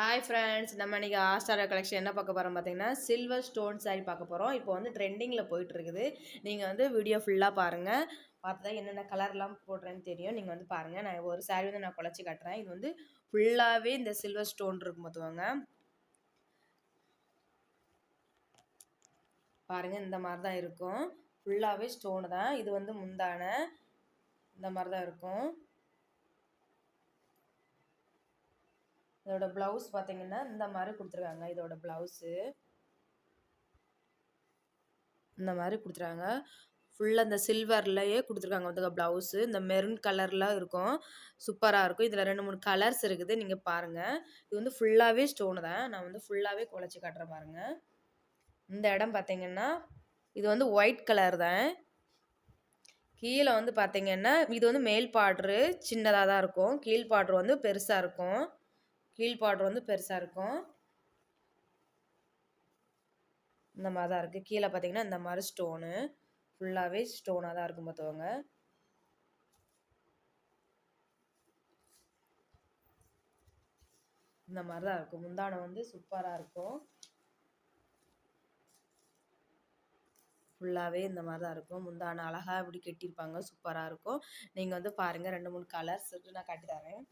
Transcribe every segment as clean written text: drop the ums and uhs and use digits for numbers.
Hi friends, நம்ம இன்றைக்கி ஆஸ்டாரா collection என்ன பார்க்க போகிறோம் பார்த்தீங்கன்னா, சில்வர் ஸ்டோன் சாரீ பார்க்க போகிறோம். இப்போ வந்து ட்ரெண்டிங்கில் போயிட்டுருக்குது. நீங்கள் வந்து வீடியோ ஃபுல்லாக பாருங்கள். பார்த்து தான் என்னென்ன கலர்லாம் போடுறேன்னு தெரியும். நீங்கள் வந்து பாருங்கள். நான் ஒரு சாரீ வந்து நான் குழச்சி காட்டுறேன். இது வந்து ஃபுல்லாகவே இந்த சில்வர் ஸ்டோன் இருக்கும் பார்த்துவாங்க. பாருங்கள், இந்த மாதிரி தான் இருக்கும். ஃபுல்லாகவே ஸ்டோனு தான். இது வந்து முந்தான இந்த மாதிரி தான் இருக்கும். இதோட ப்ளவுஸ் பார்த்தீங்கன்னா இந்த மாதிரி கொடுத்துருக்காங்க. இதோட ப்ளவுஸு இந்த மாதிரி கொடுத்துருக்காங்க. ஃபுல்லாக இந்த சில்வர்லையே கொடுத்துருக்காங்க. வந்து ப்ளவுஸு இந்த மெரூன் கலரில் இருக்கும். சூப்பராக இருக்கும். இதில் 2-3 கலர்ஸ் இருக்குது. நீங்கள் பாருங்கள். இது வந்து ஃபுல்லாகவே ஸ்டோனு தான். நான் வந்து ஃபுல்லாகவே குழச்சி காட்டுறேன் பாருங்கள். இந்த இடம் பார்த்தீங்கன்னா இது வந்து ஒயிட் கலர் தான். கீழே வந்து பார்த்தீங்கன்னா இது வந்து மேல் பார்ட்ரு சின்னதாக தான் இருக்கும். கீழ் பார்ட்ரு வந்து பெருசாக இருக்கும். கீழ் பார்ட்ரு வந்து பெருசாக இருக்கும். இந்த மாதிரி தான் இருக்குது. கீழே பார்த்தீங்கன்னா இந்த மாதிரி ஸ்டோனு ஃபுல்லாகவே ஸ்டோனாக தான் இருக்கும் பார்த்துக்கோங்க. இந்த மாதிரி தான் இருக்கும். முந்தானை வந்து சூப்பராக இருக்கும். ஃபுல்லாகவே இந்த மாதிரி தான் இருக்கும். முந்தானை அழகாக இப்படி கட்டியிருப்பாங்க. சூப்பராக இருக்கும். நீங்கள் வந்து பாருங்கள். 2-3 கலர்ஸ் நான் காட்டி தரேன்.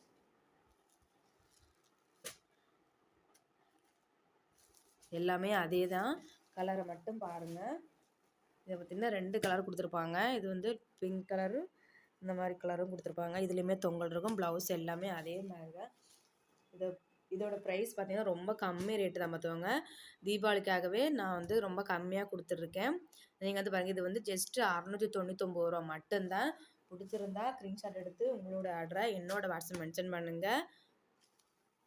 எல்லாமே அதே தான். கலரை மட்டும் பாருங்கள். இதை பார்த்திங்கன்னா 2 கலர் கொடுத்துருப்பாங்க. இது வந்து பிங்க் கலரு இந்த மாதிரி கலரும் கொடுத்துருப்பாங்க. இதுலேயுமே தொங்கல் இருக்கும். ப்ளவுஸ் எல்லாமே அதே மாதிரி தான். இதோட ப்ரைஸ் பார்த்திங்கன்னா ரொம்ப கம்மி ரேட்டு தான் பார்த்துவாங்க. தீபாவளிக்காகவே நான் வந்து ரொம்ப கம்மியாக கொடுத்துட்ருக்கேன். நீங்கள் வந்து பாருங்கள். இது வந்து ஜஸ்ட்டு 699 ரூபா மட்டும்தான். பிடிச்சிருந்தா ஸ்க்ரீன்ஷாட் எடுத்து உங்களோட ஆர்டரை என்னோட வாட்ஸ்அப் மென்ஷன் பண்ணுங்கள்.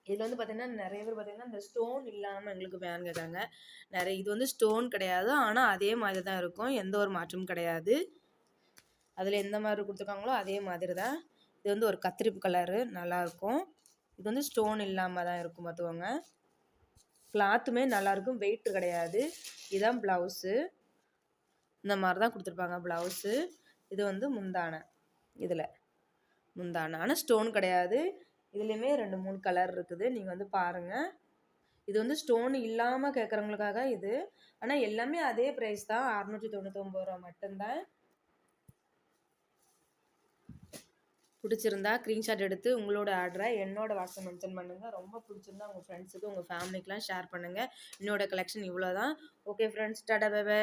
இதில் வந்து பார்த்திங்கன்னா நிறைய பேர் பார்த்திங்கன்னா இந்த ஸ்டோன் இல்லாமல் எங்களுக்கு வேன் கேட்குறாங்க. இது வந்து ஸ்டோன் கிடையாது. ஆனால் அதே மாதிரி தான் இருக்கும். எந்த ஒரு மாற்றமும் கிடையாது. அதில் எந்த மாதிரி கொடுத்துருக்காங்களோ அதே மாதிரி தான். இது வந்து ஒரு கத்திரிப்பு கலரு நல்லாயிருக்கும். இது வந்து ஸ்டோன் இல்லாமல் தான் இருக்கும் பார்த்துக்கோங்க. கிளாத்துமே நல்லாயிருக்கும். வெயிட் கிடையாது. இதுதான் ப்ளவுஸு. இந்த மாதிரி தான் கொடுத்துருப்பாங்க ப்ளவுஸு. இது வந்து முந்தானை. இதில் முந்தானை ஆனால் ஸ்டோன் கிடையாது. இதுலேயுமே 2-3 கலர் இருக்குது. நீங்கள் வந்து பாருங்கள். இது வந்து ஸ்டோன் இல்லாமல் கேட்குறவங்களுக்காக இது. ஆனால் எல்லாமே அதே ப்ரைஸ் தான். 699 ரூபா மட்டும்தான். பிடிச்சிருந்தா ஸ்க்ரீன்ஷாட் எடுத்து உங்களோட ஆர்டரை என்னோட வாட்ஸ்அப் மென்ஷன் பண்ணுங்கள். ரொம்ப பிடிச்சிருந்தா உங்கள் ஃப்ரெண்ட்ஸுக்கு உங்கள் ஃபேமிலிக்கெலாம் ஷேர் பண்ணுங்கள். என்னோட கலெக்ஷன் இவ்வளோ தான். Okay friends, tata bye by.